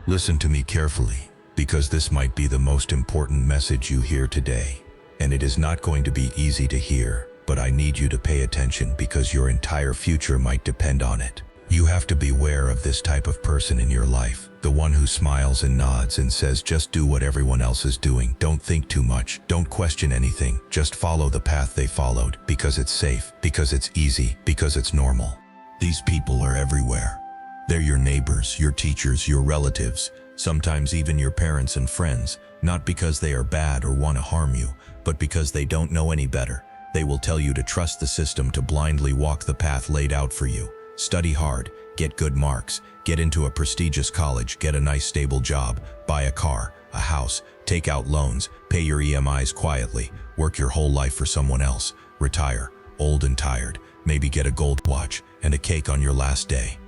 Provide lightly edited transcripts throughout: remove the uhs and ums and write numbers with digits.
Listen to me carefully, because this might be the most important message you hear today. And it is not going to be easy to hear, but I need you to pay attention because your entire future might depend on it. You have to beware of this type of person in your life. The one who smiles and nods and says just do what everyone else is doing. Don't think too much. Don't question anything. Just follow the path they followed because it's safe, because it's easy, because it's normal. These people are everywhere. They're your neighbors, your teachers, your relatives, sometimes even your parents and friends, not because they are bad or want to harm you, but because they don't know any better. They will tell you to trust the system, to blindly walk the path laid out for you. Study hard, get good marks, get into a prestigious college, get a nice stable job, buy a car, a house, take out loans, pay your EMIs quietly, work your whole life for someone else, retire, old and tired, maybe get a gold watch and a cake on your last day.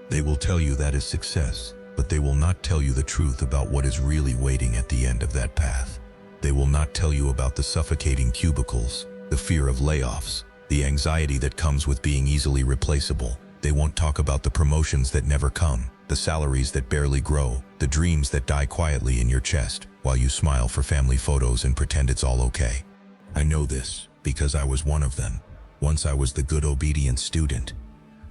They will tell you that is success, but they will not tell you the truth about what is really waiting at the end of that path. They will not tell you about the suffocating cubicles, the fear of layoffs, the anxiety that comes with being easily replaceable. They won't talk about the promotions that never come, the salaries that barely grow, the dreams that die quietly in your chest while you smile for family photos and pretend it's all okay. I know this because I was one of them. Once I was the good obedient student.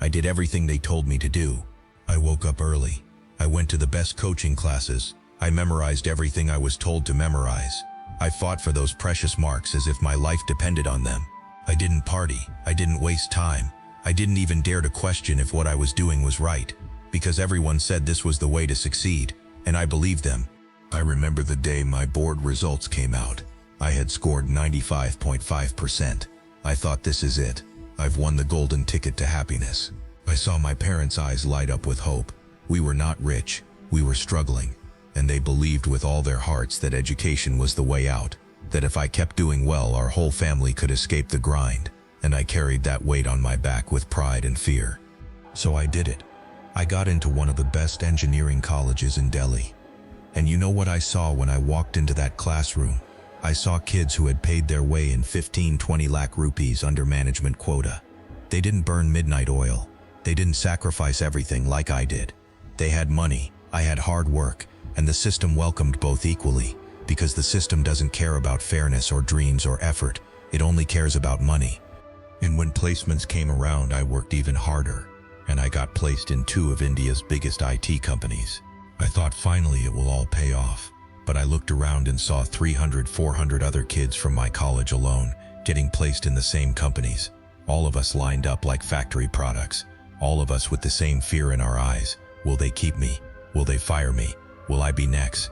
I did everything they told me to do. I woke up early. I went to the best coaching classes. I memorized everything I was told to memorize. I fought for those precious marks as if my life depended on them. I didn't party. I didn't waste time. I didn't even dare to question if what I was doing was right, because everyone said this was the way to succeed, and I believed them. I remember the day my board results came out. I had scored 95.5%. I thought, this is it. I've won the golden ticket to happiness. I saw my parents' eyes light up with hope. We were not rich. We were struggling. And they believed with all their hearts that education was the way out, that if I kept doing well, our whole family could escape the grind. And I carried that weight on my back with pride and fear. So I did it. I got into one of the best engineering colleges in Delhi. And you know what I saw when I walked into that classroom? I saw kids who had paid their way in 15-20 lakh rupees under management quota. They didn't burn midnight oil. They didn't sacrifice everything like I did. They had money, I had hard work, and the system welcomed both equally, because the system doesn't care about fairness or dreams or effort. It only cares about money. And when placements came around, I worked even harder, and I got placed in 2 of India's biggest IT companies. I thought finally it will all pay off. But I looked around and saw 300-400 other kids from my college alone getting placed in the same companies. All of us lined up like factory products. All of us with the same fear in our eyes. Will they keep me? Will they fire me? Will I be next?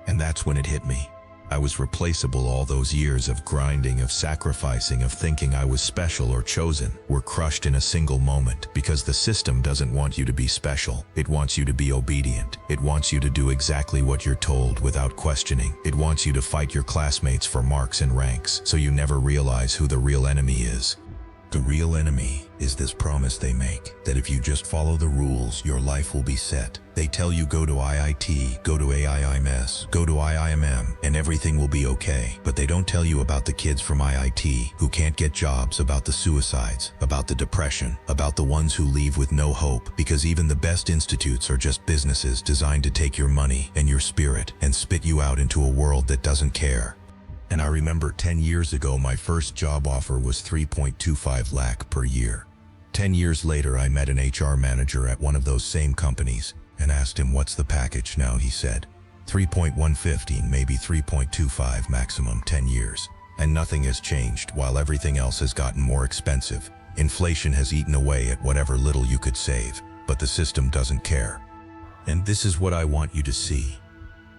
And that's when it hit me. I was replaceable. All those years of grinding, of sacrificing, of thinking I was special or chosen were crushed in a single moment, because the system doesn't want you to be special. It wants you to be obedient. It wants you to do exactly what you're told without questioning. It wants you to fight your classmates for marks and ranks, so you never realize who the real enemy is. The real enemy is this promise they make, that if you just follow the rules, your life will be set. They tell you go to IIT, go to AIMS, go to IIMM, and everything will be okay. But they don't tell you about the kids from IIT who can't get jobs, about the suicides, about the depression, about the ones who leave with no hope, because even the best institutes are just businesses designed to take your money and your spirit and spit you out into a world that doesn't care. And I remember 10 years ago, my first job offer was 3.25 lakh per year. 10 years later, I met an HR manager at one of those same companies and asked him, what's the package now? He said, 3.115, maybe 3.25 maximum, 10 years. And nothing has changed, while everything else has gotten more expensive. Inflation has eaten away at whatever little you could save, but the system doesn't care. And this is what I want you to see.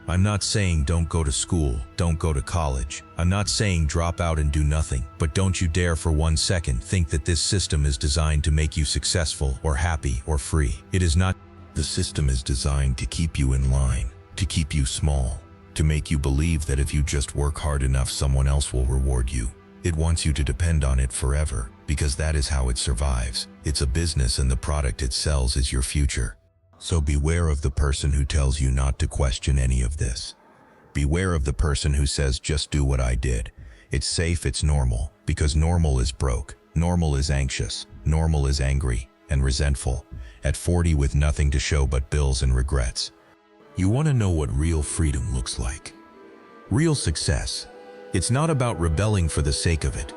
I'm not saying don't go to school, don't go to college. I'm not saying drop out and do nothing. But don't you dare for 1 second think that this system is designed to make you successful or happy or free. It is not. The system is designed to keep you in line, to keep you small, to make you believe that if you just work hard enough, someone else will reward you. It wants you to depend on it forever, because that is how it survives. It's a business, and the product it sells is your future. So beware of the person who tells you not to question any of this. Beware of the person who says, just do what I did. It's safe, it's normal, because normal is broke. Normal is anxious. Normal is angry and resentful. At 40 with nothing to show but bills and regrets. You want to know what real freedom looks like. Real success. It's not about rebelling for the sake of it.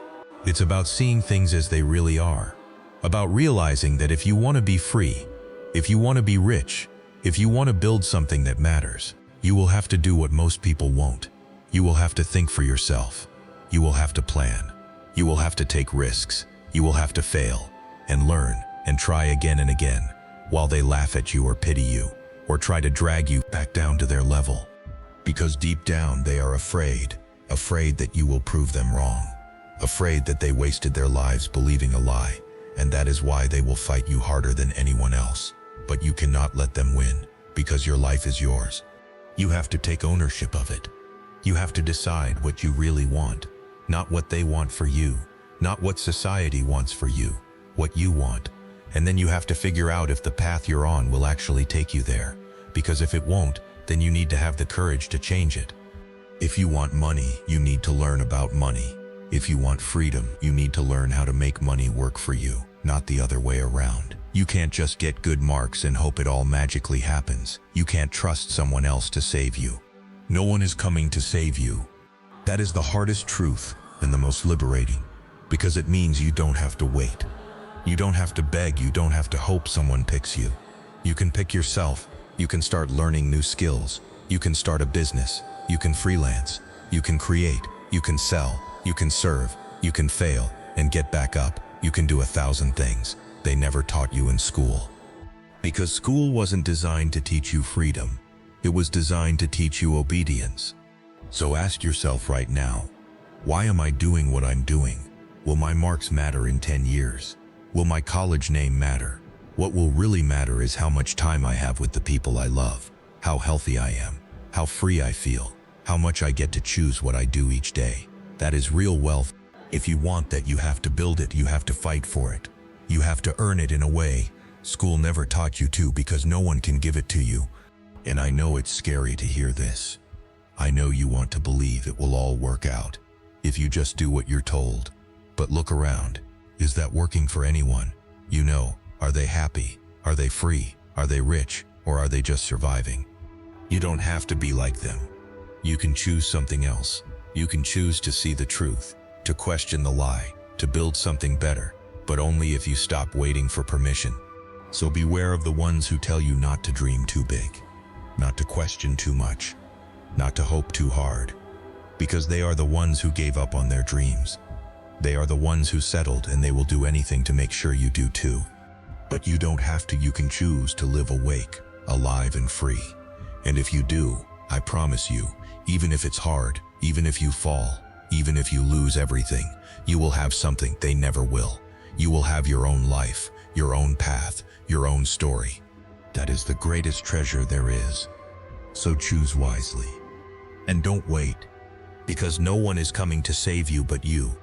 It's about seeing things as they really are. About realizing that if you want to be free, if you want to be rich, if you want to build something that matters, you will have to do what most people won't. You will have to think for yourself. You will have to plan. You will have to take risks. You will have to fail and learn and try again and again, while they laugh at you or pity you or try to drag you back down to their level. Because deep down they are afraid that you will prove them wrong, afraid that they wasted their lives believing a lie, and that is why they will fight you harder than anyone else. But you cannot let them win, because your life is yours. You have to take ownership of it. You have to decide what you really want, not what they want for you, not what society wants for you, what you want. And then you have to figure out if the path you're on will actually take you there, because if it won't, then you need to have the courage to change it. If you want money, you need to learn about money. If you want freedom, you need to learn how to make money work for you, not the other way around. You can't just get good marks and hope it all magically happens. You can't trust someone else to save you. No one is coming to save you. That is the hardest truth and the most liberating, because it means you don't have to wait. You don't have to beg, you don't have to hope someone picks you. You can pick yourself. You can start learning new skills. You can start a business. You can freelance. You can create. You can sell. You can serve. You can fail and get back up. You can do 1,000 things they never taught you in school. Because school wasn't designed to teach you freedom. It was designed to teach you obedience. So ask yourself right now, why am I doing what I'm doing? Will my marks matter in 10 years? Will my college name matter? What will really matter is how much time I have with the people I love, how healthy I am, how free I feel, how much I get to choose what I do each day. That is real wealth. If you want that, you have to build it, you have to fight for it. You have to earn it in a way school never taught you to, because no one can give it to you. And I know it's scary to hear this. I know you want to believe it will all work out if you just do what you're told. But look around. Is that working for anyone? You know, are they happy? Are they free? Are they rich? Or are they just surviving? You don't have to be like them. You can choose something else. You can choose to see the truth, to question the lie, to build something better, but only if you stop waiting for permission. So beware of the ones who tell you not to dream too big, not to question too much, not to hope too hard, because they are the ones who gave up on their dreams. They are the ones who settled, and they will do anything to make sure you do too. But you don't have to. You can choose to live awake, alive and free. And if you do, I promise you, even if it's hard, even if you fall, even if you lose everything, you will have something they never will. You will have your own life, your own path, your own story. That is the greatest treasure there is. So choose wisely. And don't wait, because no one is coming to save you but you.